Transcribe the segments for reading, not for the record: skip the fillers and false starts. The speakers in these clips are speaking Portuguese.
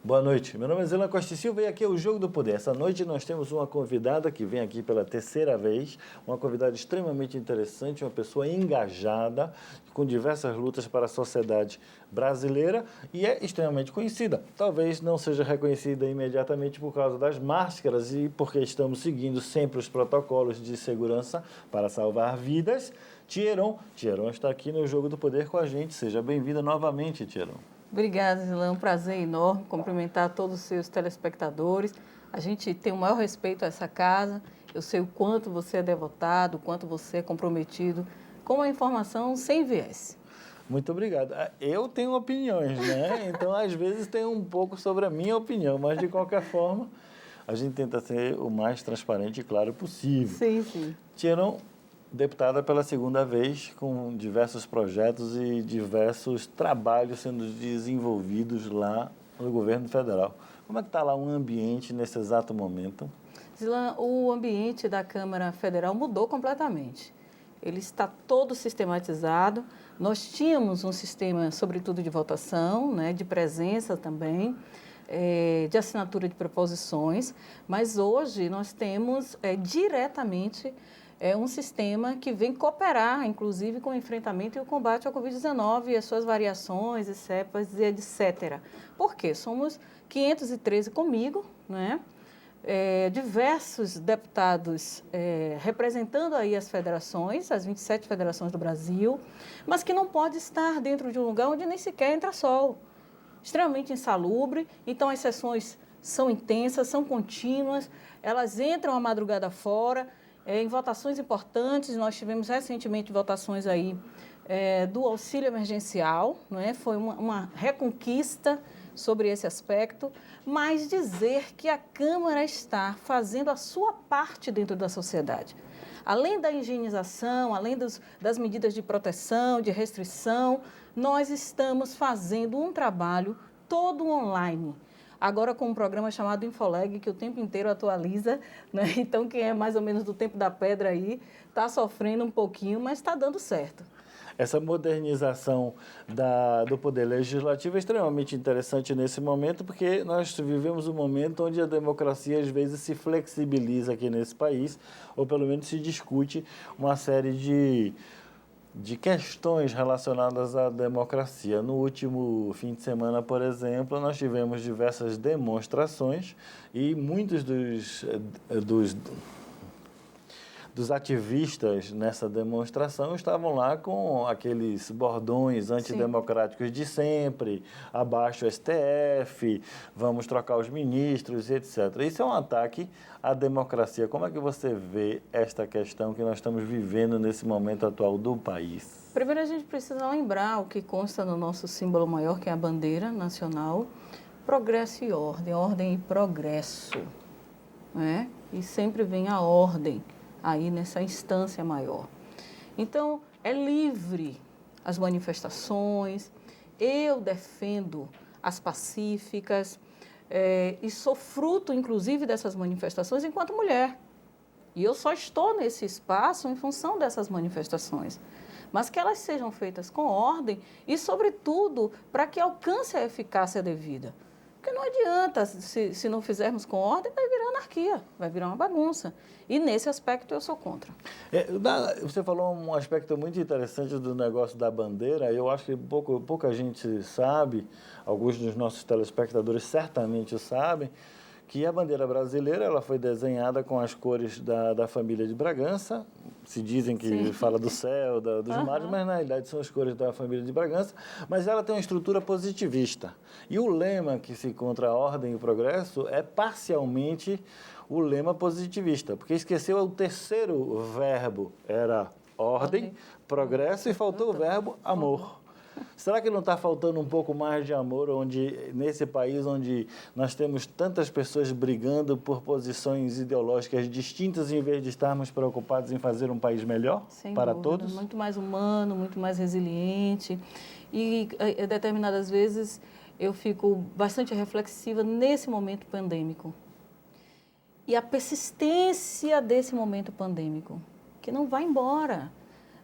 Boa noite, meu nome é Zelan Costa e Silva e aqui é o Jogo do Poder. Essa noite nós temos uma convidada que vem aqui pela terceira vez, uma convidada extremamente interessante, uma pessoa engajada, com diversas lutas para a sociedade brasileira e é extremamente conhecida. Talvez não seja reconhecida imediatamente por causa das máscaras e porque estamos seguindo sempre os protocolos de segurança para salvar vidas. Thieron está aqui no Jogo do Poder com a gente. Seja bem-vinda novamente, Thieron. Obrigada, Zelan. Um prazer enorme cumprimentar todos os seus telespectadores. A gente tem o maior respeito a essa casa. Eu sei o quanto você é devotado, o quanto você é comprometido com a informação sem viés. Muito obrigado. Eu tenho opiniões, né? Então, às vezes, tem um pouco sobre a minha opinião, mas, de qualquer forma, a gente tenta ser o mais transparente e claro possível. Sim, sim. Thieron, deputada pela segunda vez, com diversos projetos e diversos trabalhos sendo desenvolvidos lá no governo federal. Como é que está lá o ambiente nesse exato momento? Zelan, o ambiente da Câmara Federal mudou completamente. Ele está todo sistematizado. Nós tínhamos um sistema, sobretudo, de votação, né, de presença também, de assinatura de proposições, mas hoje nós temos diretamente um sistema que vem cooperar, inclusive, com o enfrentamento e o combate ao Covid-19 e as suas variações, e cepas e etc. Por quê? Somos 513 comigo, né? Diversos deputados representando aí as federações, as 27 federações do Brasil, mas que não pode estar dentro de um lugar onde nem sequer entra sol. Extremamente insalubre, então as sessões são intensas, são contínuas, elas entram a madrugada fora, em votações importantes. Nós tivemos recentemente votações aí do auxílio emergencial, não é? Foi uma reconquista sobre esse aspecto, mas dizer que a Câmara está fazendo a sua parte dentro da sociedade. Além da higienização, além das medidas de proteção, de restrição, nós estamos fazendo um trabalho todo online. Agora com um programa chamado Infoleg, que o tempo inteiro atualiza, né? Então quem é mais ou menos do tempo da pedra aí, está sofrendo um pouquinho, mas está dando certo. Essa modernização do Poder Legislativo é extremamente interessante nesse momento, porque nós vivemos um momento onde a democracia às vezes se flexibiliza aqui nesse país, ou pelo menos se discute uma série de questões relacionadas à democracia. No último fim de semana, por exemplo, nós tivemos diversas demonstrações e muitos dos ativistas nessa demonstração estavam lá com aqueles bordões antidemocráticos de sempre, abaixo o STF, vamos trocar os ministros, etc. Isso é um ataque à democracia. Como é que você vê esta questão que nós estamos vivendo nesse momento atual do país? Primeiro a gente precisa lembrar o que consta no nosso símbolo maior, que é a bandeira nacional: progresso e ordem, ordem e progresso, né? E sempre vem a ordem aí nessa instância maior. Então, é livre as manifestações, eu defendo as pacíficas, e sou fruto, inclusive, dessas manifestações enquanto mulher. E eu só estou nesse espaço em função dessas manifestações. Mas que elas sejam feitas com ordem e, sobretudo, para que alcance a eficácia devida. Porque não adianta, se não fizermos com ordem, vai virar anarquia, vai virar uma bagunça. E nesse aspecto eu sou contra. Você falou um aspecto muito interessante do negócio da bandeira. Eu acho que pouca gente sabe, alguns dos nossos telespectadores certamente sabem, que a bandeira brasileira ela foi desenhada com as cores da família de Bragança. Se dizem que fala do céu, dos mares, mas na realidade são as cores da família de Bragança. Mas ela tem uma estrutura positivista. E o lema que se encontra a ordem e o progresso é parcialmente o lema positivista, porque esqueceu o terceiro verbo, era ordem, progresso, e faltou o verbo amor. Será que não está faltando um pouco mais de amor nesse país onde nós temos tantas pessoas brigando por posições ideológicas distintas em vez de estarmos preocupados em fazer um país melhor para todos? Muito mais humano, muito mais resiliente. E determinadas vezes eu fico bastante reflexiva nesse momento pandêmico. E a persistência desse momento pandêmico, que não vai embora.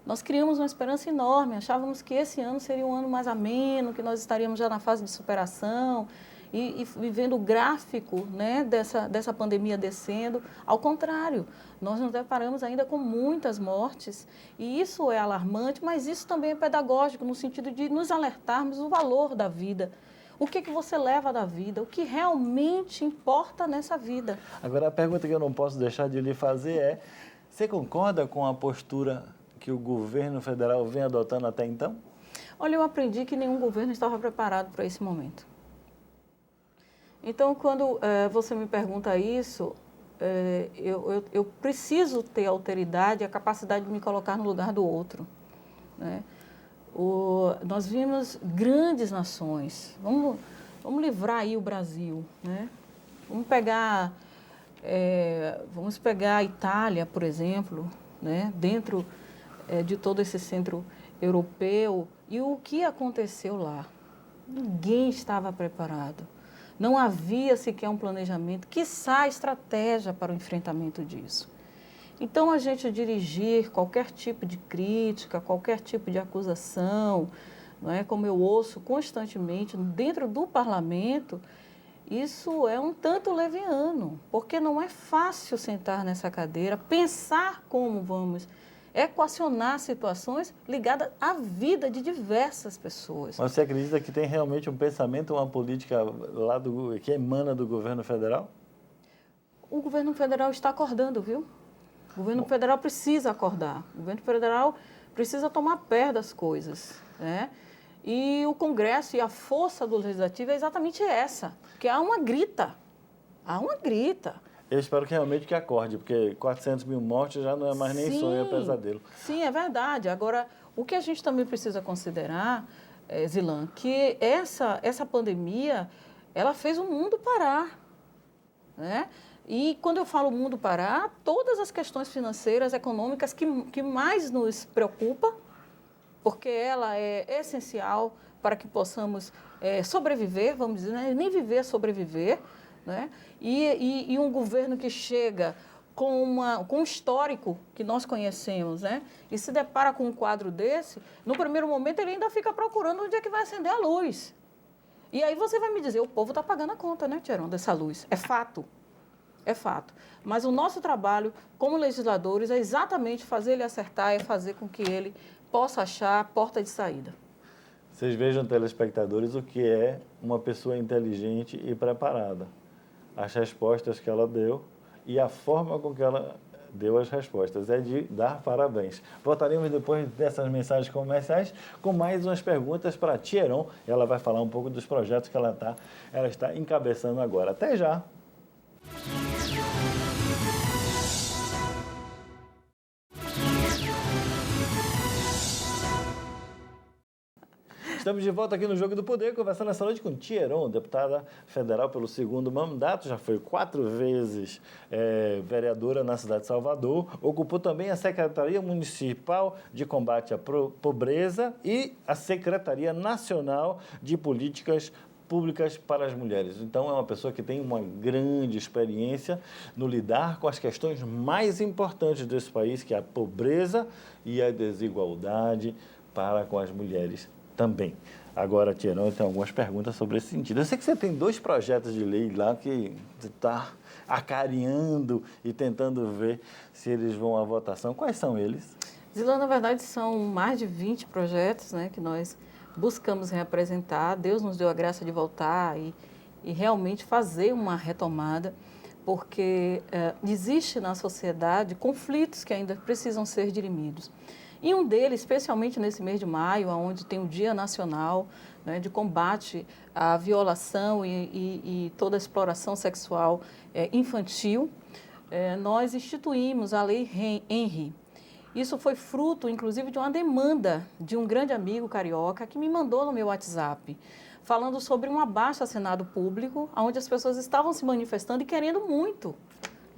Nós criamos uma esperança enorme, achávamos que esse ano seria um ano mais ameno, que nós estaríamos já na fase de superação, e vendo o gráfico, né, dessa pandemia descendo. Ao contrário, nós nos deparamos ainda com muitas mortes e isso é alarmante, mas isso também é pedagógico no sentido de nos alertarmos o valor da vida. O que você leva da vida? O que realmente importa nessa vida? Agora, a pergunta que eu não posso deixar de lhe fazer é: você concorda com a postura que o governo federal vem adotando até então? Olha, eu aprendi que nenhum governo estava preparado para esse momento. Então, quando você me pergunta isso, eu preciso ter a alteridade, a capacidade de me colocar no lugar do outro, né? Nós vimos grandes nações, vamos livrar aí o Brasil, né? Vamos pegar a Itália, por exemplo, né? Dentro de todo esse centro europeu, e o que aconteceu lá? Ninguém estava preparado, não havia sequer um planejamento, quiçá estratégia para o enfrentamento disso. Então, a gente dirigir qualquer tipo de crítica, qualquer tipo de acusação, não é, como eu ouço constantemente dentro do parlamento, isso é um tanto leviano, porque não é fácil sentar nessa cadeira, pensar como vamos equacionar situações ligadas à vida de diversas pessoas. Mas você acredita que tem realmente um pensamento, uma política lá que emana do governo federal? O governo federal está acordando, viu? O governo federal precisa acordar, o governo federal precisa tomar pé das coisas, né? E o Congresso e a força do Legislativo é exatamente essa, que há uma grita. Eu espero que realmente que acorde, porque 400 mil mortes já não é mais nem sonho, é pesadelo. Sim, é verdade. Agora, o que a gente também precisa considerar, Zilan, que essa pandemia, ela fez o mundo parar, né? E quando eu falo mundo parar, todas as questões financeiras, econômicas que mais nos preocupa, porque ela é essencial para que possamos sobreviver, vamos dizer, né? Nem viver, sobreviver, né? E um governo que chega com um histórico que nós conhecemos, né? E se depara com um quadro desse, no primeiro momento ele ainda fica procurando onde é que vai acender a luz. E aí você vai me dizer, o povo está pagando a conta, né, Tcheron, dessa luz. É fato. É fato. Mas o nosso trabalho como legisladores é exatamente fazer ele acertar, é fazer com que ele possa achar a porta de saída. Vocês vejam, telespectadores, o que é uma pessoa inteligente e preparada. As respostas que ela deu e a forma com que ela deu as respostas. É de dar parabéns. Voltaremos depois dessas mensagens comerciais com mais umas perguntas para a Tia Heron. Ela vai falar um pouco dos projetos que ela está encabeçando agora. Até já! Estamos de volta aqui no Jogo do Poder, conversando essa noite com Tia Heron, deputada federal pelo 2º mandato, já foi 4 vezes vereadora na cidade de Salvador, ocupou também a Secretaria Municipal de Combate à Pobreza e a Secretaria Nacional de Políticas Públicas para as Mulheres. Então, é uma pessoa que tem uma grande experiência no lidar com as questões mais importantes desse país, que é a pobreza e a desigualdade para com as mulheres também. Agora, Tia Heron, tem algumas perguntas sobre esse sentido. Eu sei que você tem 2 projetos de lei lá que você está acarinhando e tentando ver se eles vão à votação. Quais são eles? Zila, na verdade, são mais de 20 projetos, né, que nós buscamos representar. Deus nos deu a graça de voltar e realmente fazer uma retomada, porque existe na sociedade conflitos que ainda precisam ser dirimidos. E um deles, especialmente nesse mês de maio, onde tem o Dia Nacional, né, de combate à violação e toda a exploração sexual infantil, nós instituímos a Lei Henry. Isso foi fruto, inclusive, de uma demanda de um grande amigo carioca que me mandou no meu WhatsApp, falando sobre um abaixo-assinado público, onde as pessoas estavam se manifestando e querendo muito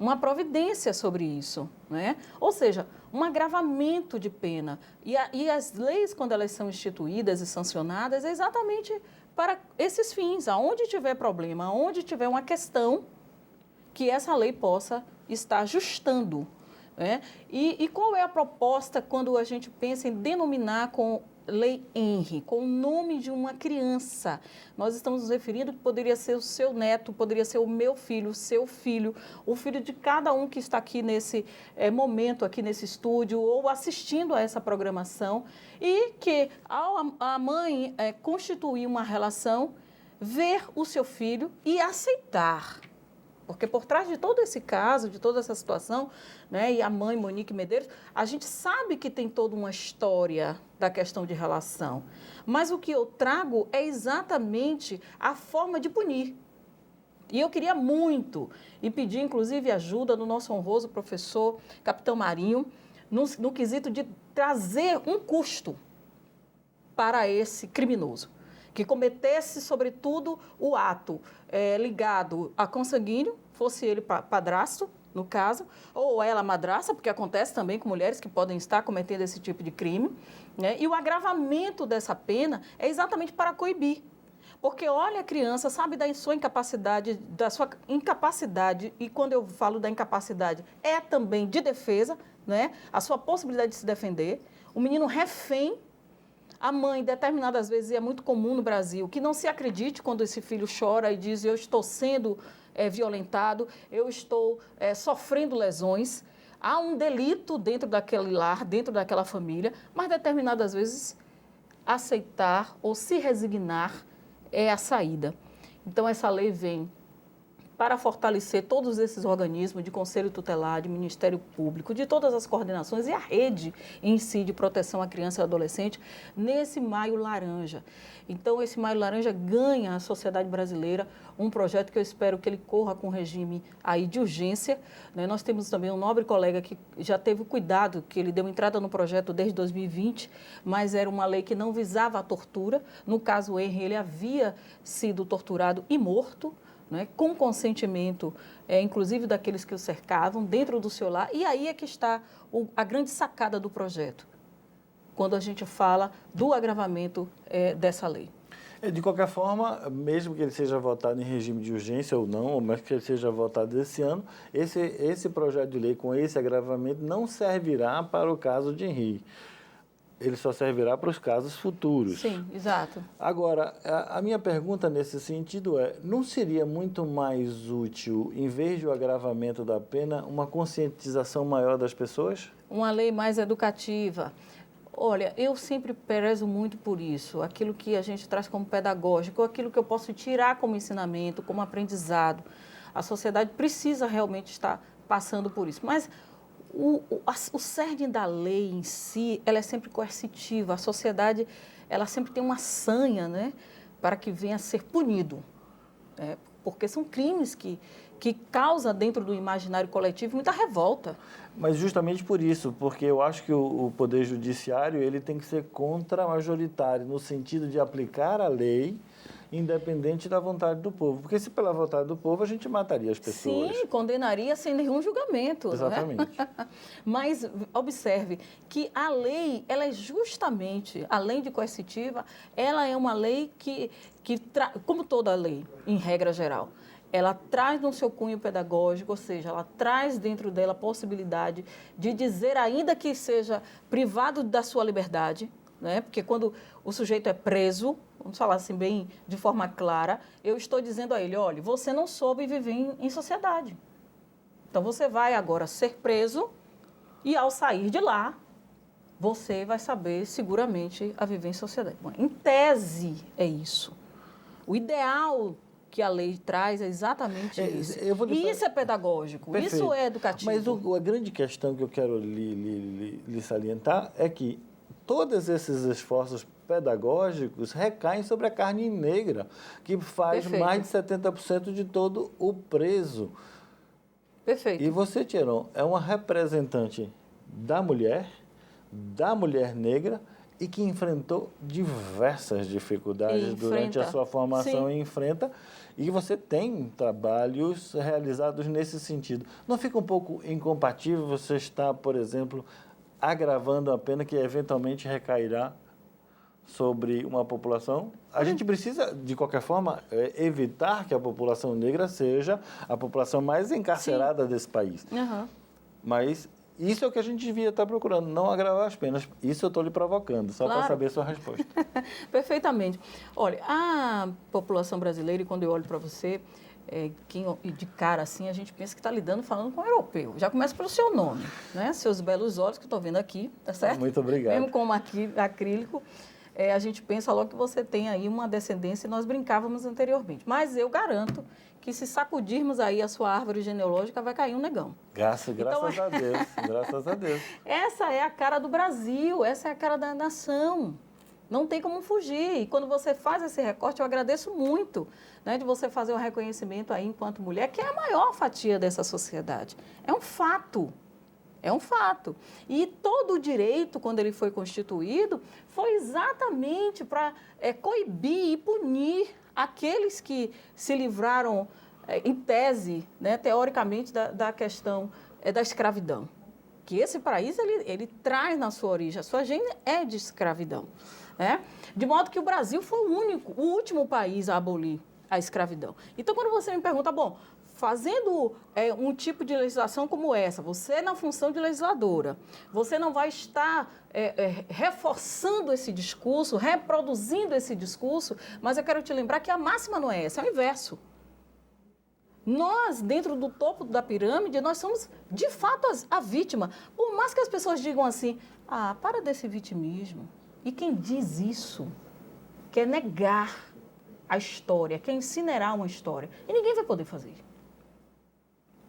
uma providência sobre isso, né? Ou seja, um agravamento de pena. E as leis, quando elas são instituídas e sancionadas, é exatamente para esses fins. Aonde tiver problema, aonde tiver uma questão, que essa lei possa estar ajustando, né? E qual é a proposta quando a gente pensa em denominar com Lei Henry, com o nome de uma criança. Nós estamos nos referindo que poderia ser o seu neto, poderia ser o meu filho, o seu filho, o filho de cada um que está aqui nesse momento, aqui nesse estúdio, ou assistindo a essa programação, e que, ao a mãe constituir uma relação, ver o seu filho e aceitar. Porque por trás de todo esse caso, de toda essa situação, né, e a mãe Monique Medeiros, a gente sabe que tem toda uma história da questão de relação. Mas o que eu trago é exatamente a forma de punir. E eu queria muito, e pedir inclusive ajuda do nosso honroso professor Capitão Marinho, no quesito de trazer um custo para esse criminoso, que cometesse, sobretudo, o ato ligado a consanguíneo, fosse ele padrasto, no caso, ou ela madrasta, porque acontece também com mulheres que podem estar cometendo esse tipo de crime, né? E o agravamento dessa pena é exatamente para coibir. Porque olha a criança, sabe da sua incapacidade, e quando eu falo da incapacidade, é também de defesa, né? A sua possibilidade de se defender, o menino refém. A mãe, determinadas vezes, e é muito comum no Brasil, que não se acredite quando esse filho chora e diz: eu estou sendo violentado, eu estou sofrendo lesões. Há um delito dentro daquele lar, dentro daquela família, mas determinadas vezes aceitar ou se resignar é a saída. Então, essa lei vem para fortalecer todos esses organismos de Conselho Tutelar, de Ministério Público, de todas as coordenações e a rede em si de proteção à criança e ao adolescente nesse Maio Laranja. Então, esse Maio Laranja ganha à sociedade brasileira um projeto que eu espero que ele corra com regime aí de urgência, né? Nós temos também um nobre colega que já teve cuidado, que ele deu entrada no projeto desde 2020, mas era uma lei que não visava a tortura. No caso Henry, ele havia sido torturado e morto, né, com consentimento, inclusive daqueles que o cercavam, dentro do seu lar. E aí é que está a grande sacada do projeto, quando a gente fala do agravamento dessa lei. De qualquer forma, mesmo que ele seja votado em regime de urgência ou não, ou mesmo que ele seja votado esse ano, esse projeto de lei com esse agravamento não servirá para o caso de Henry. Ele só servirá para os casos futuros. Sim, exato. Agora, a minha pergunta nesse sentido não seria muito mais útil, em vez do agravamento da pena, uma conscientização maior das pessoas? Uma lei mais educativa. Olha, eu sempre prezo muito por isso, aquilo que a gente traz como pedagógico, aquilo que eu posso tirar como ensinamento, como aprendizado. A sociedade precisa realmente estar passando por isso. Mas o cerne da lei em si, ela é sempre coercitiva. A sociedade, ela sempre tem uma sanha, né, para que venha a ser punido. Porque são crimes que causam dentro do imaginário coletivo muita revolta. Mas justamente por isso, porque eu acho que o Poder Judiciário ele tem que ser contra-majoritário, no sentido de aplicar a lei independente da vontade do povo. Porque se pela vontade do povo, a gente mataria as pessoas. Sim, condenaria sem nenhum julgamento. Exatamente. Né? Mas observe que a lei, ela é justamente, além de coercitiva, ela é uma lei que como toda lei, em regra geral, ela traz no seu cunho pedagógico, ou seja, ela traz dentro dela a possibilidade de dizer, ainda que seja privado da sua liberdade, né? Porque quando o sujeito é preso, vamos falar assim bem de forma clara, eu estou dizendo a ele: olha, você não soube viver em sociedade. Então, você vai agora ser preso e, ao sair de lá, você vai saber seguramente a viver em sociedade. Bom, em tese, é isso. O ideal que a lei traz é exatamente isso. E isso é pedagógico, perfeito. Isso é educativo. Mas a grande questão que eu quero lhe salientar é que todos esses esforços pedagógicos recaem sobre a carne negra, que faz perfeito. Mais de 70% de todo o preso. Perfeito. E você, Tcheron, é uma representante da mulher negra, e que enfrentou diversas dificuldades durante a sua formação. Sim. E enfrenta, e você tem trabalhos realizados nesse sentido. Não fica um pouco incompatível você estar, por exemplo, agravando a pena que eventualmente recairá sobre uma população? A gente precisa, de qualquer forma, evitar que a população negra seja a população mais encarcerada Sim. desse país. Uhum. Mas isso é o que a gente devia estar procurando, não agravar as penas. Isso eu estou lhe provocando, só para saber a sua resposta. Perfeitamente. Olha, a população brasileira, e quando eu olho para você, de cara assim, a gente pensa que está falando com um europeu. Já começa pelo seu nome, né? Seus belos olhos que estou vendo aqui, tá certo? Muito obrigado. Mesmo com acrílico, a gente pensa logo que você tem aí uma descendência, e nós brincávamos anteriormente. Mas eu garanto que se sacudirmos aí a sua árvore genealógica, vai cair um negão. Graças a Deus, graças a Deus. Essa é a cara do Brasil, essa é a cara da nação. Não tem como fugir. E quando você faz esse recorte, eu agradeço muito, né, de você fazer o reconhecimento aí enquanto mulher, que é a maior fatia dessa sociedade. É um fato. É um fato. E todo o direito, quando ele foi constituído, foi exatamente para coibir e punir aqueles que se livraram, em tese, né, teoricamente, da questão da escravidão. Que esse país, ele traz na sua origem, a sua gênese é de escravidão. Né? De modo que o Brasil foi o último país a abolir a escravidão. Então, quando você me pergunta, bom, fazendo um tipo de legislação como essa, você na função de legisladora, você não vai estar reforçando esse discurso, reproduzindo esse discurso, mas eu quero te lembrar que a máxima não é essa, é o inverso. Nós, dentro do topo da pirâmide, nós somos, de fato, a vítima. Por mais que as pessoas digam assim, para desse vitimismo. E quem diz isso quer negar a história, quer incinerar uma história. E ninguém vai poder fazer.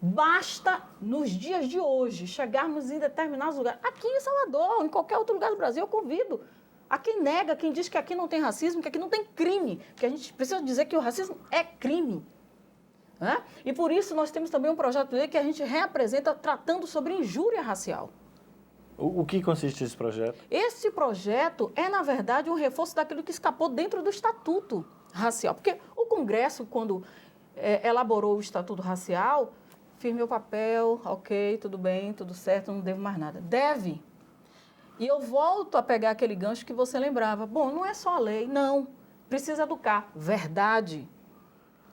Basta, nos dias de hoje, chegarmos em determinados lugares. Aqui em Salvador, em qualquer outro lugar do Brasil, eu convido a quem nega, quem diz que aqui não tem racismo, que aqui não tem crime. Porque a gente precisa dizer que o racismo é crime. Né? E por isso nós temos também um projeto de lei que a gente reapresenta tratando sobre injúria racial. O que consiste esse projeto? Esse projeto é, na verdade, um reforço daquilo que escapou dentro do Estatuto Racial. Porque o Congresso, quando elaborou o Estatuto Racial, fiz meu papel, ok, tudo bem, tudo certo, não devo mais nada. Deve. E eu volto a pegar aquele gancho que você lembrava. Bom, não é só a lei, não. Precisa educar. Verdade.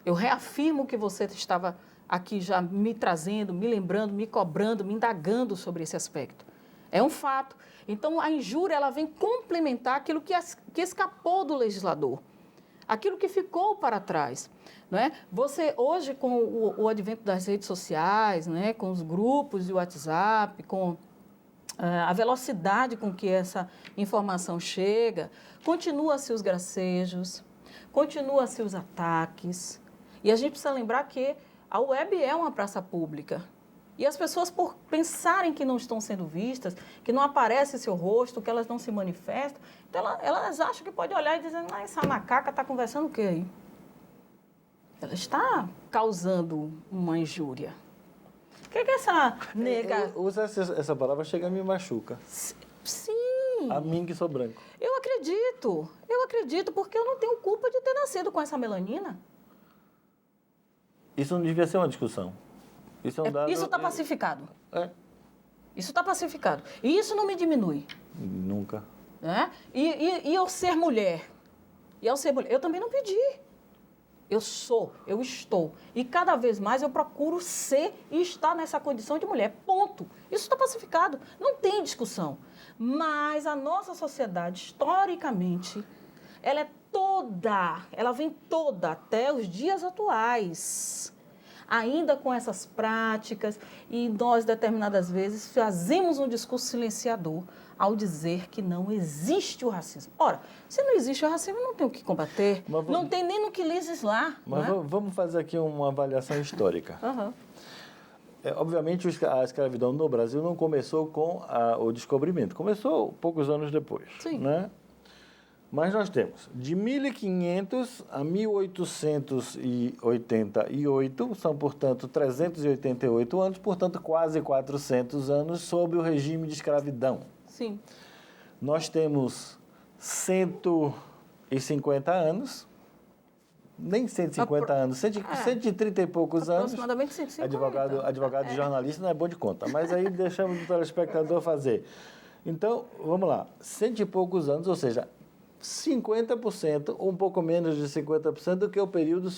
Eu reafirmo o que você estava aqui já me trazendo, me lembrando, me cobrando, me indagando sobre esse aspecto. É um fato. Então, a injúria ela vem complementar aquilo que escapou do legislador, aquilo que ficou para trás. Não é? Você, hoje, com o advento das redes sociais, né, com os grupos de WhatsApp, com a velocidade com que essa informação chega, continua-se os gracejos, continua-se os ataques. E a gente precisa lembrar que a web é uma praça pública. E as pessoas, por pensarem que não estão sendo vistas, que não aparece seu rosto, que elas não se manifestam, então elas acham que pode olhar e dizer, essa macaca está conversando o quê aí? Ela está causando uma injúria. O que é essa nega... Usar essa palavra chega a me machuca. Sim. A mim que sou branco. Eu acredito, porque eu não tenho culpa de ter nascido com essa melanina. Isso não devia ser uma discussão. Isso é um dado... Isso está pacificado. Isso está pacificado. E isso não me diminui. Nunca. Né? E eu ser mulher? Eu também não pedi. Eu sou, eu estou. E cada vez mais eu procuro ser e estar nessa condição de mulher. Ponto. Isso está pacificado. Não tem discussão. Mas a nossa sociedade, historicamente, ela vem toda até os dias atuais. Ainda com essas práticas, e nós, determinadas vezes, fazemos um discurso silenciador ao dizer que não existe o racismo. Ora, se não existe o racismo, não tem o que combater, não tem nem no que legislar. Mas vamos fazer aqui uma avaliação histórica. Uhum. Obviamente, a escravidão no Brasil não começou com o descobrimento, começou poucos anos depois. Sim. Né? Mas nós temos, de 1500 a 1888, são, portanto, 388 anos, portanto, quase 400 anos sob o regime de escravidão. Sim. Nós temos 150 anos, nem 150 anos, 130 e poucos anos. Aproximadamente 150. Advogado e jornalista não é bom de conta, mas aí deixamos o telespectador fazer. Então, vamos lá, 100 e poucos anos, ou seja, 50%, ou um pouco menos de 50% do que o período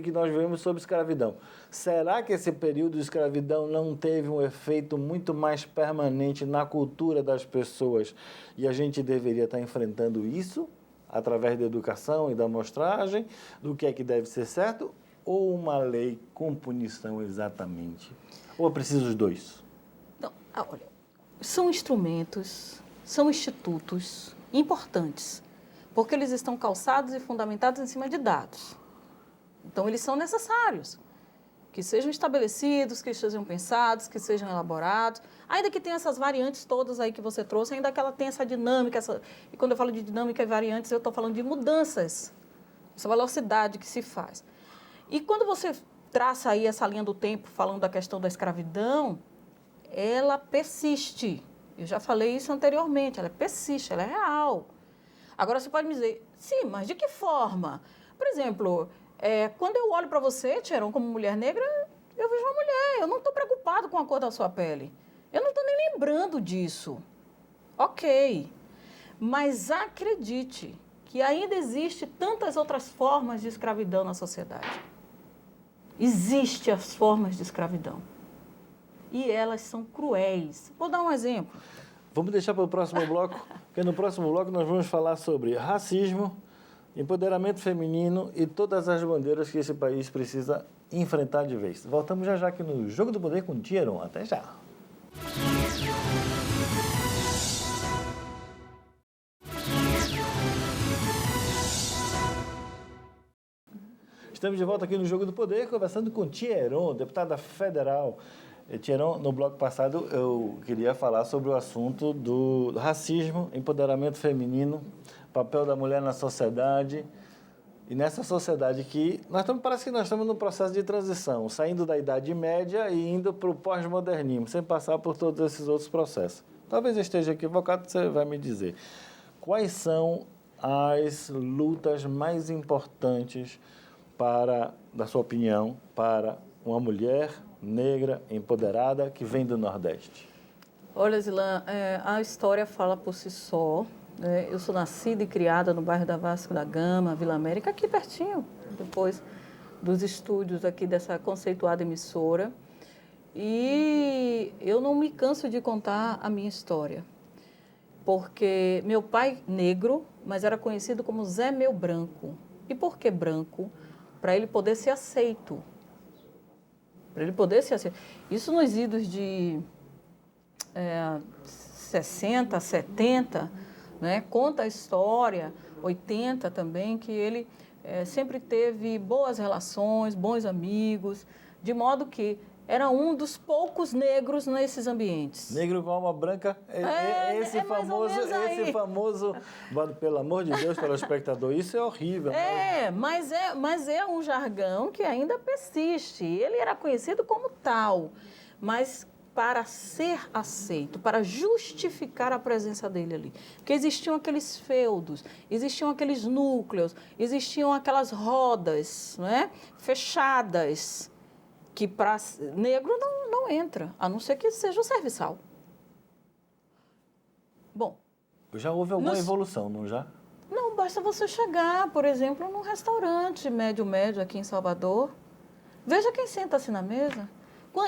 que nós vivemos sob escravidão. Será que esse período de escravidão não teve um efeito muito mais permanente na cultura das pessoas e a gente deveria estar enfrentando isso através da educação e da amostragem do que é que deve ser certo, ou uma lei com punição exatamente? Ou é preciso os dois? Então, olha, são instrumentos, são institutos importantes, porque eles estão calçados e fundamentados em cima de dados. Então, eles são necessários, que sejam estabelecidos, que sejam pensados, que sejam elaborados, ainda que tenha essas variantes todas aí que você trouxe, ainda que ela tenha essa dinâmica, e quando eu falo de dinâmica e variantes, eu estou falando de mudanças, essa velocidade que se faz. E quando você traça aí essa linha do tempo, falando da questão da escravidão, ela persiste. Eu já falei isso anteriormente, ela persiste, ela é real. Agora, você pode me dizer, sim, mas de que forma? Por exemplo, quando eu olho para você, Tcheron, como mulher negra, eu vejo uma mulher, eu não estou preocupado com a cor da sua pele. Eu não estou nem lembrando disso. Ok, mas acredite que ainda existe tantas outras formas de escravidão na sociedade. Existem as formas de escravidão. E elas são cruéis. Vou dar um exemplo. Vamos deixar para o próximo bloco, porque no próximo bloco nós vamos falar sobre racismo, empoderamento feminino e todas as bandeiras que esse país precisa enfrentar de vez. Voltamos já aqui no Jogo do Poder com Tcheron. Até já! Estamos de volta aqui no Jogo do Poder, conversando com Tcheron, deputada federal. Tcheron, no bloco passado eu queria falar sobre o assunto do racismo, empoderamento feminino, papel da mulher na sociedade. E nessa sociedade que parece que nós estamos num processo de transição, saindo da Idade Média e indo para o pós-modernismo, sem passar por todos esses outros processos. Talvez eu esteja equivocado, você vai me dizer. Quais são as lutas mais importantes da sua opinião, para uma mulher negra, empoderada, que vem do Nordeste? Olha, Zilan, a história fala por si só. Eu sou nascida e criada no bairro da Vasco da Gama, Vila América, aqui pertinho, depois dos estúdios aqui dessa conceituada emissora. E eu não me canso de contar a minha história, porque meu pai negro, mas era conhecido como Zé Meu Branco. E por que branco? Para ele poder ser aceito. Para ele poder ser aceito. Isso nos idos de 60, 70, né? Conta a história, 80 também, que ele sempre teve boas relações, bons amigos, de modo que era um dos poucos negros nesses ambientes. Negro com alma branca, esse famoso, pelo amor de Deus, telespectador, isso é horrível. Mas é um jargão que ainda persiste. Ele era conhecido como tal, mas para ser aceito, para justificar a presença dele ali. Porque existiam aqueles feudos, existiam aqueles núcleos, existiam aquelas rodas, né, fechadas, que para negro não entra, a não ser que seja o serviçal. Bom... Já houve alguma evolução, não já? Não, basta você chegar, por exemplo, num restaurante médio aqui em Salvador. Veja quem senta-se na mesa.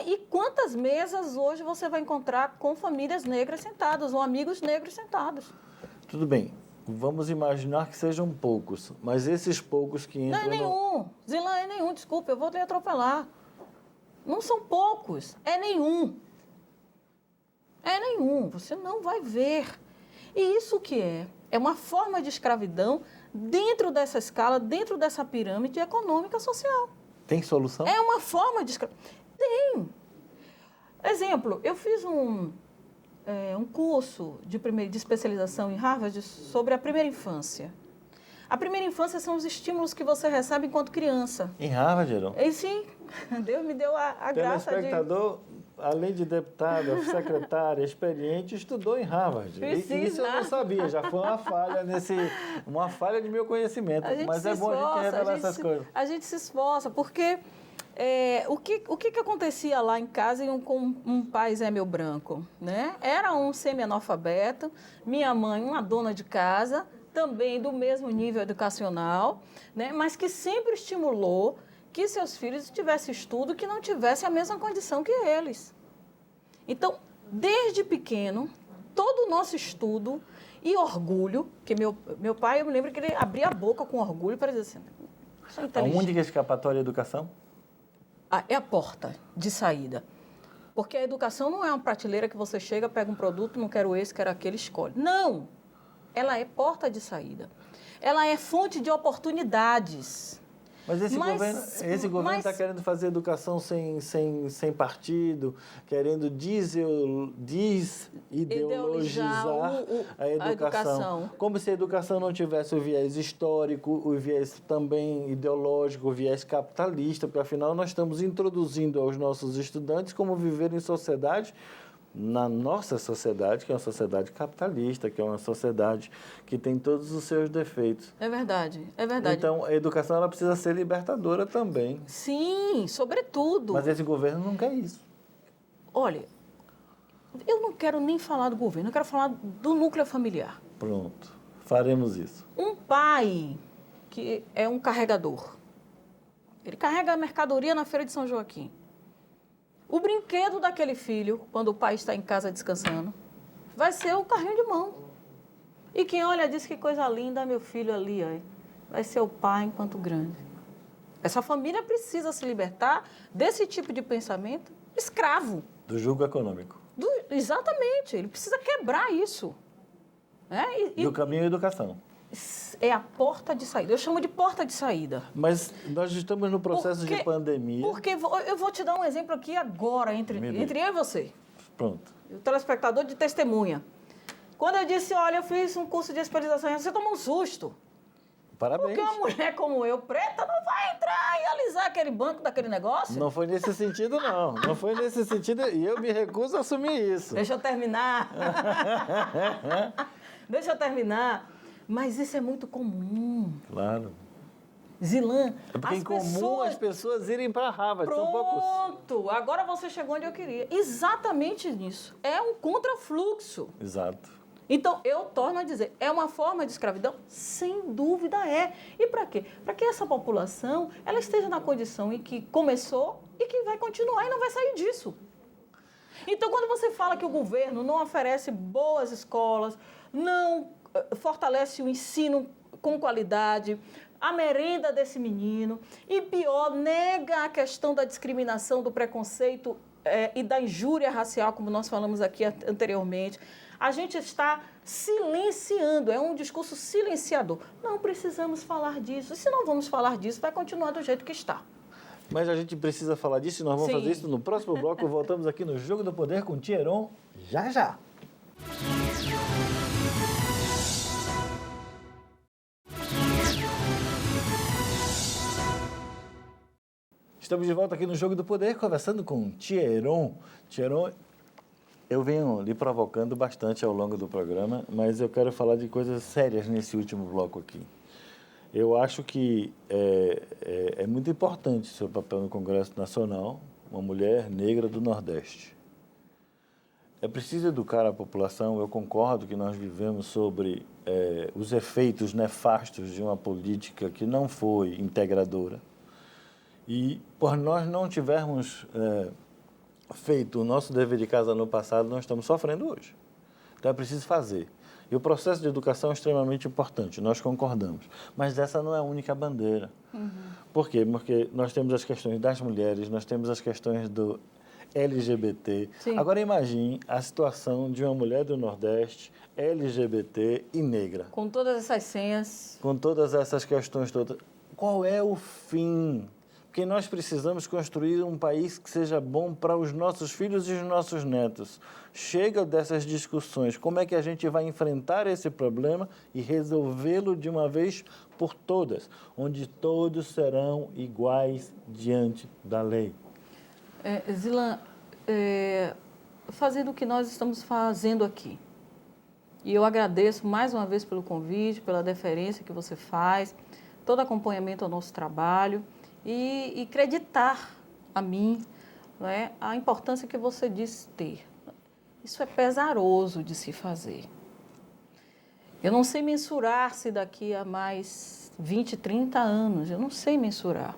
E quantas mesas hoje você vai encontrar com famílias negras sentadas ou amigos negros sentados? Tudo bem, vamos imaginar que sejam poucos, mas esses poucos que entram... Não é nenhum, Zilan, é nenhum, desculpa, eu vou te atropelar. Não são poucos, é nenhum. É nenhum, você não vai ver. E isso o que é? É uma forma de escravidão dentro dessa escala, dentro dessa pirâmide econômica social. Tem solução? É uma forma de escravidão. Tem. Exemplo, eu fiz um curso de especialização em Harvard sobre a primeira infância. A primeira infância são os estímulos que você recebe enquanto criança. Em Harvard, Tcheron? E sim, Deus me deu a graça de... Telespectador, além de deputada, secretária, experiente, estudou em Harvard. Isso eu não sabia, já foi uma falha de meu conhecimento. Mas é bom a gente revelar essas coisas. A gente se esforça, porque o que acontecia lá em casa com um pai Zé Meu Branco? Né? Era um semi-analfabeto, minha mãe uma dona de casa, também do mesmo nível educacional, né? Mas que sempre estimulou que seus filhos tivessem estudo, que não tivessem a mesma condição que eles. Então, desde pequeno, todo o nosso estudo e orgulho, que meu pai, eu me lembro que ele abria a boca com orgulho para dizer assim, isso é inteligente. A única escapatória é a educação? É a porta de saída. Porque a educação não é uma prateleira que você chega, pega um produto, não quero esse, quero aquele, escolhe. Não! Ela é porta de saída. Ela é fonte de oportunidades. Mas esse governo está querendo fazer educação sem partido, querendo desideologizar a educação. Como se a educação não tivesse o viés histórico, o viés também ideológico, o viés capitalista, porque afinal nós estamos introduzindo aos nossos estudantes como viver em sociedade, na nossa sociedade, que é uma sociedade capitalista, que é uma sociedade que tem todos os seus defeitos. É verdade, é verdade. Então, a educação ela precisa ser libertadora também. Sim, sobretudo. Mas esse governo não quer isso. Olha, eu não quero nem falar do governo, eu quero falar do núcleo familiar. Pronto, faremos isso. Um pai que é um carregador, ele carrega a mercadoria na Feira de São Joaquim. O brinquedo daquele filho, quando o pai está em casa descansando, vai ser o carrinho de mão. E quem olha diz que coisa linda, meu filho ali, ó, vai ser o pai enquanto grande. Essa família precisa se libertar desse tipo de pensamento escravo. Do jugo econômico. Exatamente, ele precisa quebrar isso. E o caminho é a educação. É a porta de saída. Eu chamo de porta de saída. Mas nós estamos no processo de pandemia. Porque eu vou te dar um exemplo aqui agora, entre eu e você. Pronto. O telespectador de testemunha. Quando eu disse, olha, eu fiz um curso de especialização, você tomou um susto. Parabéns. Porque uma mulher como eu, preta, não vai entrar e alisar aquele banco daquele negócio. Não foi nesse sentido, não. Não foi nesse sentido e eu me recuso a assumir isso. Deixa eu terminar. Deixa eu terminar. Mas isso é muito comum. Claro. Zilan, é porque em comum as pessoas irem para Harvard, são poucos. Pronto, agora você chegou onde eu queria. Exatamente nisso. É um contrafluxo. Exato. Então, eu torno a dizer, é uma forma de escravidão? Sem dúvida é. E para quê? Para que essa população ela esteja na condição em que começou e que vai continuar e não vai sair disso. Então, quando você fala que o governo não oferece boas escolas, não fortalece o ensino com qualidade, a merenda desse menino, e pior, nega a questão da discriminação, do preconceito e da injúria racial, como nós falamos aqui anteriormente, a gente está silenciando, é um discurso silenciador. Não precisamos falar disso. E se não vamos falar disso, vai continuar do jeito que está. Mas a gente precisa falar disso e nós vamos fazer isso no próximo bloco. Voltamos aqui no Jogo do Poder com Thieron, já já. Estamos de volta aqui no Jogo do Poder, conversando com Thieron. Thieron, eu venho lhe provocando bastante ao longo do programa, mas eu quero falar de coisas sérias nesse último bloco aqui. Eu acho que é muito importante o seu papel no Congresso Nacional, uma mulher negra do Nordeste. É preciso educar a população, eu concordo que nós vivemos sobre os efeitos nefastos de uma política que não foi integradora. E por nós não tivermos feito o nosso dever de casa no passado, nós estamos sofrendo hoje. Então é preciso fazer. E o processo de educação é extremamente importante, nós concordamos. Mas essa não é a única bandeira. Uhum. Por quê? Porque nós temos as questões das mulheres, nós temos as questões do LGBT. Sim. Agora imagine a situação de uma mulher do Nordeste, LGBT e negra. Com todas essas senhas. Com todas essas questões todas. Qual é o fim? Porque nós precisamos construir um país que seja bom para os nossos filhos e os nossos netos. Chega dessas discussões. Como é que a gente vai enfrentar esse problema e resolvê-lo de uma vez por todas, onde todos serão iguais diante da lei? Zilan, fazendo o que nós estamos fazendo aqui. E eu agradeço mais uma vez pelo convite, pela deferência que você faz, todo acompanhamento ao nosso trabalho. E acreditar a mim, né, a importância que você disse ter. Isso é pesaroso de se fazer. Eu não sei mensurar se daqui a mais 20, 30 anos, eu não sei mensurar.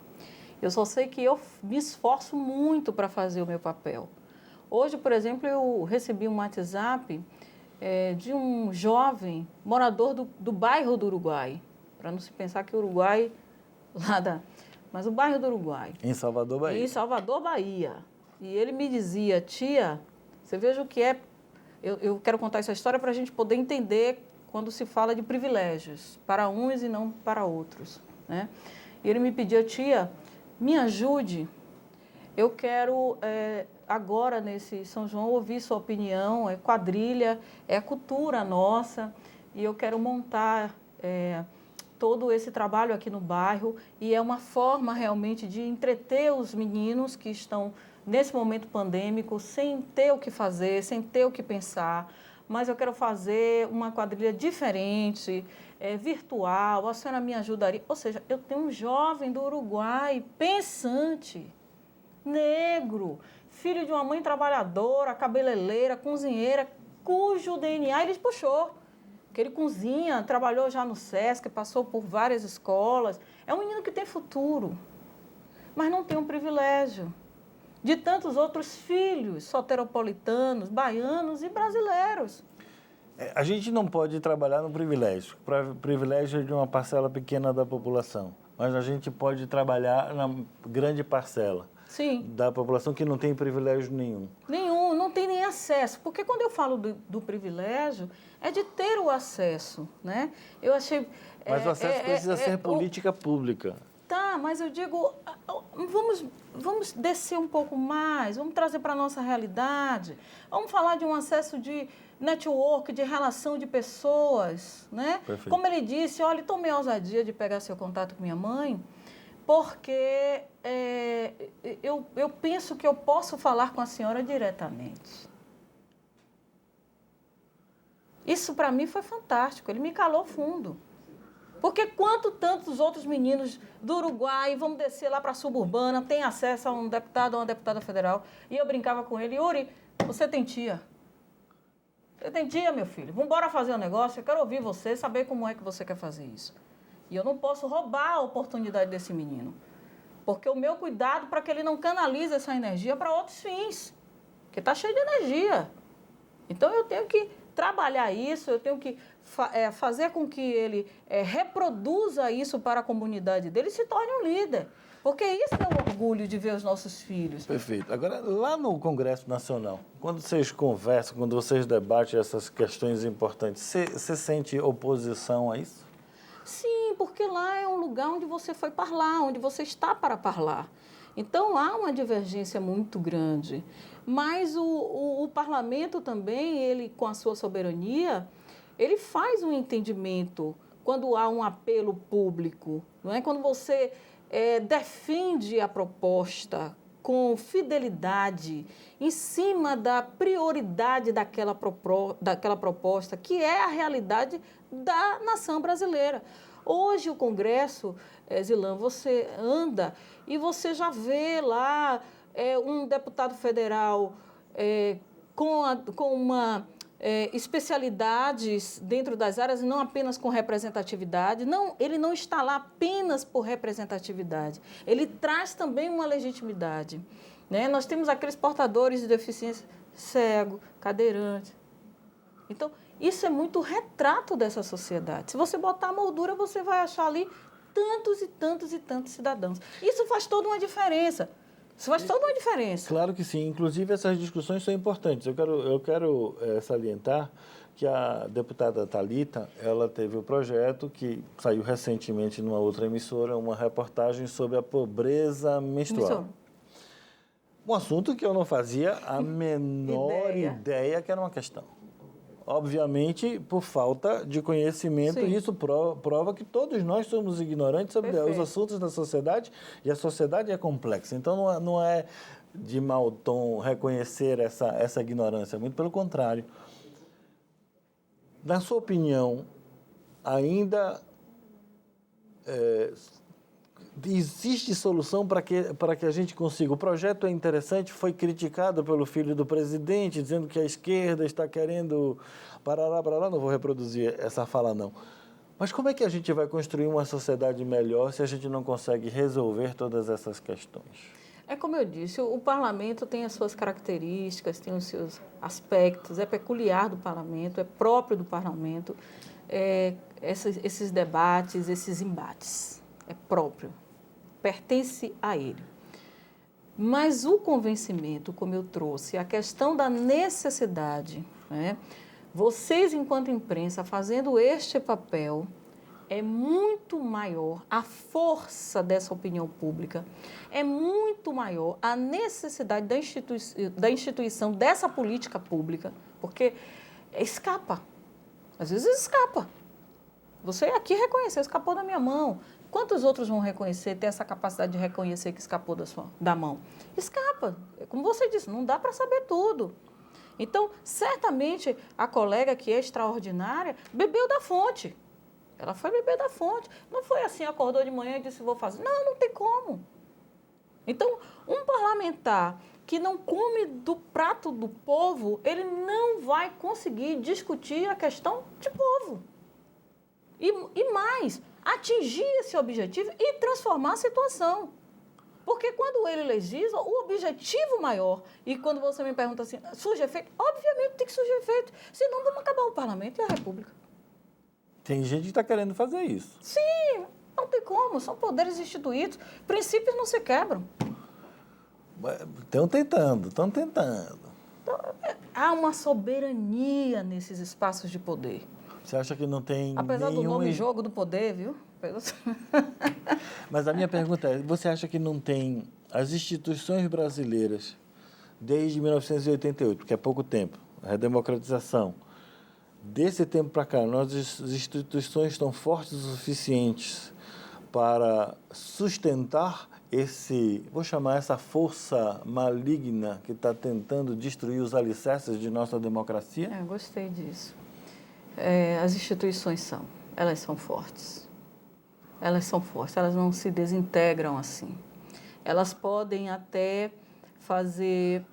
Eu só sei que eu me esforço muito para fazer o meu papel. Hoje, por exemplo, eu recebi um WhatsApp de um jovem morador do bairro do Uruguai, para não se pensar que o Uruguai, mas o bairro do Uruguai. Em Salvador, Bahia. Em Salvador, Bahia. E ele me dizia, tia, você veja o que é... Eu quero contar essa história para a gente poder entender quando se fala de privilégios, para uns e não para outros, né? E ele me pedia, tia, me ajude, eu quero agora nesse São João ouvir sua opinião, é quadrilha, é cultura nossa, e eu quero montar todo esse trabalho aqui no bairro, e é uma forma realmente de entreter os meninos que estão nesse momento pandêmico, sem ter o que fazer, sem ter o que pensar, mas eu quero fazer uma quadrilha diferente, virtual, a senhora me ajudaria? Ou seja, eu tenho um jovem do Uruguai, pensante, negro, filho de uma mãe trabalhadora, cabeleireira, cozinheira, cujo DNA ele puxou. Que ele cozinha, trabalhou já no SESC, passou por várias escolas. É um menino que tem futuro, mas não tem um privilégio de tantos outros filhos soteropolitanos, baianos e brasileiros. A gente não pode trabalhar no privilégio. Privilégio é de uma parcela pequena da população. Mas a gente pode trabalhar na grande parcela da população que não tem privilégio nenhum. Nenhum, não tem nem acesso. Porque quando eu falo do privilégio, é de ter o acesso, né? Eu achei... Mas o acesso precisa ser política pública. Tá, mas eu digo, vamos descer um pouco mais, vamos trazer para a nossa realidade, vamos falar de um acesso de network, de relação de pessoas, né? Perfeito. Como ele disse, olha, tomei a ousadia de pegar seu contato com minha mãe, porque eu penso que eu posso falar com a senhora diretamente. Isso para mim foi fantástico, ele me calou fundo. Porque tantos outros meninos do Uruguai, vamos descer lá para a suburbana, têm acesso a um deputado ou uma deputada federal. E eu brincava com ele, Yuri, você tem tia. Você tem tia, meu filho. Vamos embora fazer um negócio, eu quero ouvir você, saber como é que você quer fazer isso. E eu não posso roubar a oportunidade desse menino. Porque o meu cuidado para que ele não canalize essa energia para outros fins. Porque está cheio de energia. Então eu tenho que trabalhar isso, eu tenho que fazer com que ele reproduza isso para a comunidade dele e se torne um líder. Porque isso é o orgulho de ver os nossos filhos. Perfeito. Agora, lá no Congresso Nacional, quando vocês conversam, quando vocês debatem essas questões importantes, você sente oposição a isso? Sim, porque lá é um lugar onde você foi falar, onde você está para falar. Então, há uma divergência muito grande. Mas o parlamento também, ele com a sua soberania, ele faz um entendimento quando há um apelo público, não é? Quando você defende a proposta com fidelidade, em cima da prioridade daquela proposta, que é a realidade da nação brasileira. Hoje o Congresso, Zilan, você anda e você já vê lá um deputado federal com uma especialidades dentro das áreas, não apenas com representatividade. Não, ele não está lá apenas por representatividade. Ele traz também uma legitimidade, né? Nós temos aqueles portadores de deficiência cego, cadeirante. Então, isso é muito retrato dessa sociedade. Se você botar a moldura, você vai achar ali tantos e tantos e tantos cidadãos. Isso faz toda uma diferença. Isso faz toda uma diferença. Claro que sim. Inclusive, essas discussões são importantes. Eu quero salientar que a deputada Thalita, ela teve o projeto que saiu recentemente numa outra emissora, uma reportagem sobre a pobreza menstrual. Um assunto que eu não fazia a menor ideia que era uma questão. Obviamente, por falta de conhecimento, e isso prova que todos nós somos ignorantes sobre os assuntos da sociedade, e a sociedade é complexa. Então, não é de mau tom reconhecer essa ignorância, muito pelo contrário. Na sua opinião, ainda existe solução para que a gente consiga. O projeto é interessante, foi criticado pelo filho do presidente, dizendo que a esquerda está querendo... Parará, não vou reproduzir essa fala, não. Mas como é que a gente vai construir uma sociedade melhor se a gente não consegue resolver todas essas questões? É como eu disse, o parlamento tem as suas características, tem os seus aspectos, é peculiar do parlamento, é próprio do parlamento, esses debates, esses embates, é próprio, pertence a ele. Mas o convencimento, como eu trouxe, a questão da necessidade, né? Vocês, enquanto imprensa, fazendo este papel, é muito maior a força dessa opinião pública, é muito maior a necessidade da instituição dessa política pública, porque escapa, às vezes escapa. Você aqui reconheceu, escapou da minha mão. Quantos outros vão reconhecer, ter essa capacidade de reconhecer que escapou da mão? Escapa. Como você disse, não dá para saber tudo. Então, certamente, a colega que é extraordinária bebeu da fonte. Ela foi beber da fonte. Não foi assim, acordou de manhã e disse, vou fazer. Não, não tem como. Então, um parlamentar que não come do prato do povo, ele não vai conseguir discutir a questão de povo. E mais, atingir esse objetivo e transformar a situação. Porque quando ele legisla, o objetivo maior, e quando você me pergunta assim, surge efeito? Obviamente tem que surgir efeito, senão vamos acabar o parlamento e a república. Tem gente que está querendo fazer isso. Sim, não tem como, são poderes instituídos, princípios não se quebram. Estão tentando. Então, há uma soberania nesses espaços de poder. Você acha que não tem apesar do nome jogo do poder, viu? Mas a minha pergunta é, você acha que não tem as instituições brasileiras, desde 1988, que é pouco tempo, a redemocratização, desse tempo para cá, nossas instituições estão fortes o suficientes para sustentar vou chamar essa força maligna que está tentando destruir os alicerces de nossa democracia? Gostei disso. As instituições elas são fortes. Elas são fortes, elas não se desintegram assim. Elas podem até fazer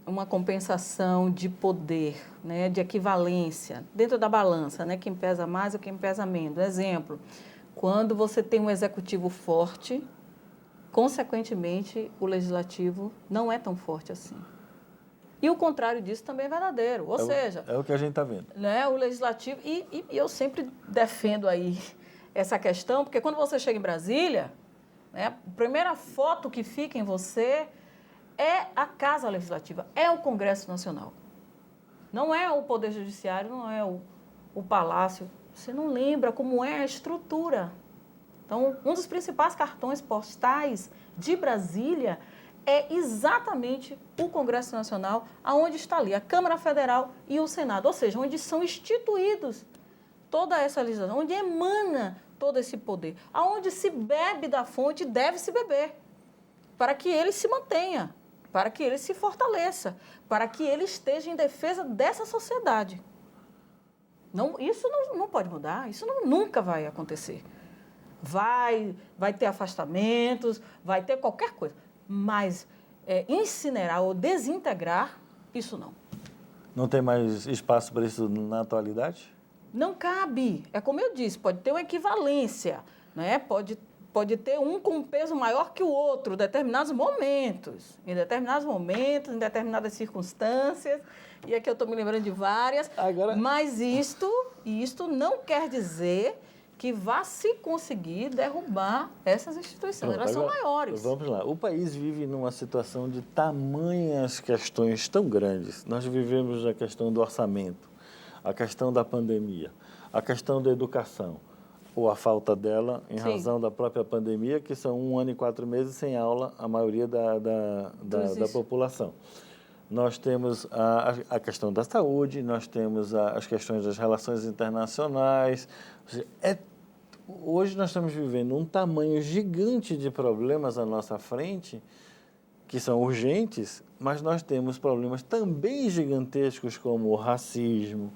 uma compensação de poder, né, de equivalência, dentro da balança, né, quem pesa mais ou quem pesa menos. Exemplo, quando você tem um executivo forte, consequentemente, o legislativo não é tão forte assim. E o contrário disso também é verdadeiro, ou seja... É o que a gente está vendo. Né, o legislativo, e eu sempre defendo aí essa questão, porque quando você chega em Brasília, né, a primeira foto que fica em você é a Casa Legislativa, é o Congresso Nacional. Não é o Poder Judiciário, não é o Palácio. Você não lembra como é a estrutura. Então, um dos principais cartões postais de Brasília é exatamente o Congresso Nacional, aonde está ali a Câmara Federal e o Senado, ou seja, onde são instituídos toda essa legislação, onde emana todo esse poder, aonde se bebe da fonte, deve se beber, para que ele se mantenha, para que ele se fortaleça, para que ele esteja em defesa dessa sociedade. Isso não pode mudar, isso nunca vai acontecer. Vai ter afastamentos, vai ter qualquer coisa, mas incinerar ou desintegrar, isso não. Não tem mais espaço para isso na atualidade? Não cabe. É como eu disse, pode ter uma equivalência, né? Pode ter um com um peso maior que o outro, em determinados momentos, em determinadas circunstâncias, e aqui eu estou me lembrando de várias, mas isto não quer dizer que vá se conseguir derrubar essas instituições. Elas são maiores. Vamos lá. O país vive numa situação de tamanhas questões tão grandes. Nós vivemos a questão do orçamento, a questão da pandemia, a questão da educação, ou a falta dela em razão da própria pandemia, que são 1 ano e 4 meses sem aula, a maioria da população. Nós temos a questão da saúde, nós temos as questões das relações internacionais. Hoje nós estamos vivendo um tamanho gigante de problemas à nossa frente, que são urgentes, mas nós temos problemas também gigantescos como o racismo,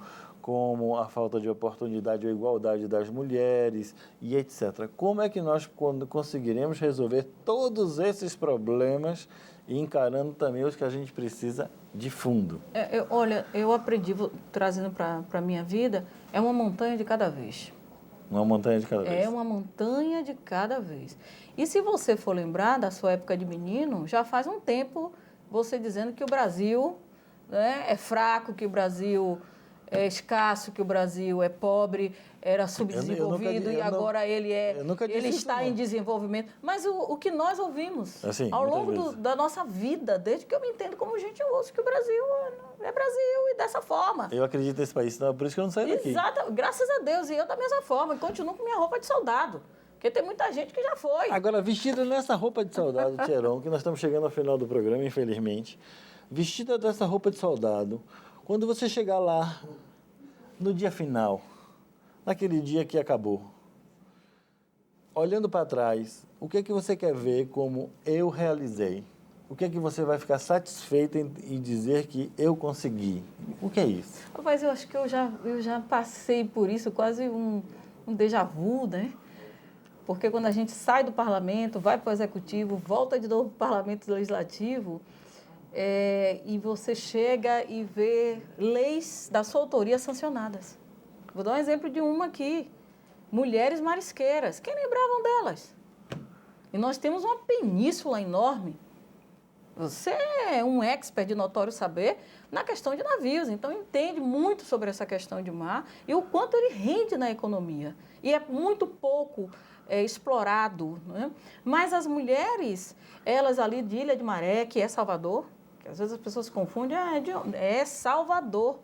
como a falta de oportunidade ou igualdade das mulheres e etc. Como é que nós conseguiremos resolver todos esses problemas e encarando também os que a gente precisa de fundo? Olha, eu aprendi, trazendo para a minha vida, é uma montanha de cada vez. Uma montanha de cada vez. É uma montanha de cada vez. E se você for lembrar da sua época de menino, já faz um tempo você dizendo que o Brasil, né, é fraco, que o Brasil é escasso, que o Brasil é pobre, era subdesenvolvido e agora ele está em desenvolvimento. Mas o que nós ouvimos assim, ao longo da nossa vida, desde que eu me entendo como gente, eu ouço que o Brasil é Brasil e dessa forma. Eu acredito nesse país, não, por isso que eu não saio daqui. Exato, graças a Deus. E eu da mesma forma, continuo com minha roupa de soldado. Porque tem muita gente que já foi. Agora, vestida nessa roupa de soldado, Tcheron, que nós estamos chegando ao final do programa, infelizmente, vestida dessa roupa de soldado, quando você chegar lá, no dia final, naquele dia que acabou, olhando para trás, o que é que você quer ver como eu realizei? O que é que você vai ficar satisfeito em dizer que eu consegui? O que é isso? Rapaz, eu acho que eu já passei por isso, quase um déjà vu, né? Porque quando a gente sai do parlamento, vai para o executivo, volta de novo para o parlamento legislativo, e você chega e vê leis da sua autoria sancionadas. Vou dar um exemplo de uma aqui. Mulheres marisqueiras. Quem lembravam delas? E nós temos uma península enorme. Você é um expert de notório saber na questão de navios, então entende muito sobre essa questão de mar e o quanto ele rende na economia. E é muito pouco explorado, né? Mas as mulheres, elas ali de Ilha de Maré, que é Salvador, que às vezes as pessoas se confundem, é Salvador,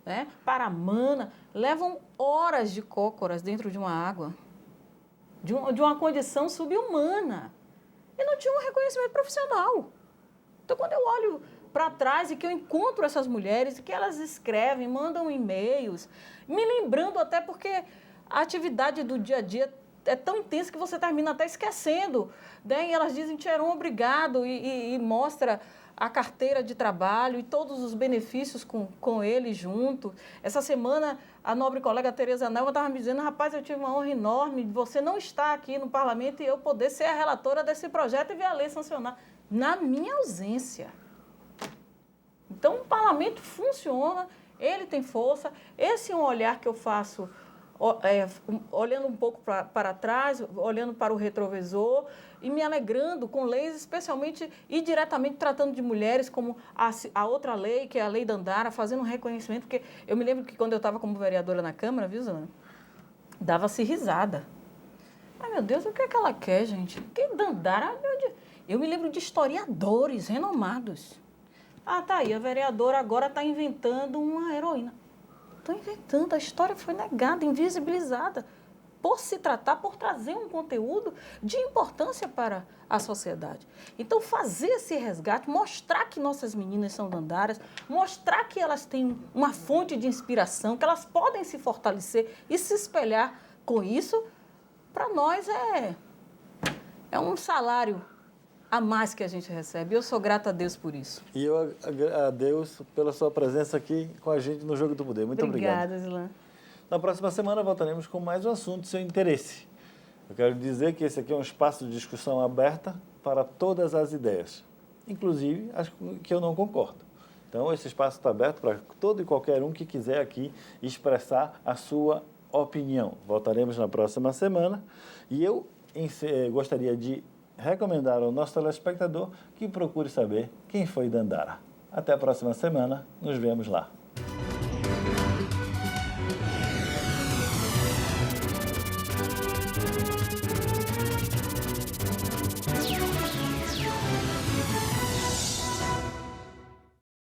né? Paramana, levam horas de cócoras dentro de uma água, de uma condição subhumana, e não tinha um reconhecimento profissional. Então, quando eu olho para trás e que eu encontro essas mulheres, e que elas escrevem, mandam e-mails, me lembrando até porque a atividade do dia a dia é tão intensa que você termina até esquecendo, né? E elas dizem, Tcheron, obrigado, e mostra a carteira de trabalho e todos os benefícios com ele junto. Essa semana, a nobre colega Tereza Nelva estava me dizendo, rapaz, eu tive uma honra enorme de você não estar aqui no parlamento e eu poder ser a relatora desse projeto e ver a lei sancionar na minha ausência. Então, o parlamento funciona, ele tem força. Esse é um olhar que eu faço olhando um pouco para trás, olhando para o retrovisor e me alegrando com leis, especialmente e diretamente tratando de mulheres, como a outra lei, que é a Lei Dandara, fazendo um reconhecimento, porque eu me lembro que quando eu estava como vereadora na Câmara, viu, Zana? Dava-se risada. Ai, meu Deus, o que é que ela quer, gente? Que Dandara? Eu me lembro de historiadores renomados. Ah, tá aí, a vereadora agora está inventando uma heroína. Estou inventando, a história foi negada, invisibilizada, por trazer um conteúdo de importância para a sociedade. Então, fazer esse resgate, mostrar que nossas meninas são dandaras, mostrar que elas têm uma fonte de inspiração, que elas podem se fortalecer e se espelhar com isso, para nós é um salário a mais que a gente recebe. Eu sou grata a Deus por isso. E eu a Deus pela sua presença aqui com a gente no Jogo do Poder. Muito obrigado. Obrigada, Zilan. Na próxima semana voltaremos com mais um assunto de seu interesse. Eu quero dizer que esse aqui é um espaço de discussão aberta para todas as ideias, inclusive as que eu não concordo. Então, esse espaço está aberto para todo e qualquer um que quiser aqui expressar a sua opinião. Voltaremos na próxima semana e eu gostaria de recomendar ao nosso telespectador que procure saber quem foi Dandara. Até a próxima semana, nos vemos lá.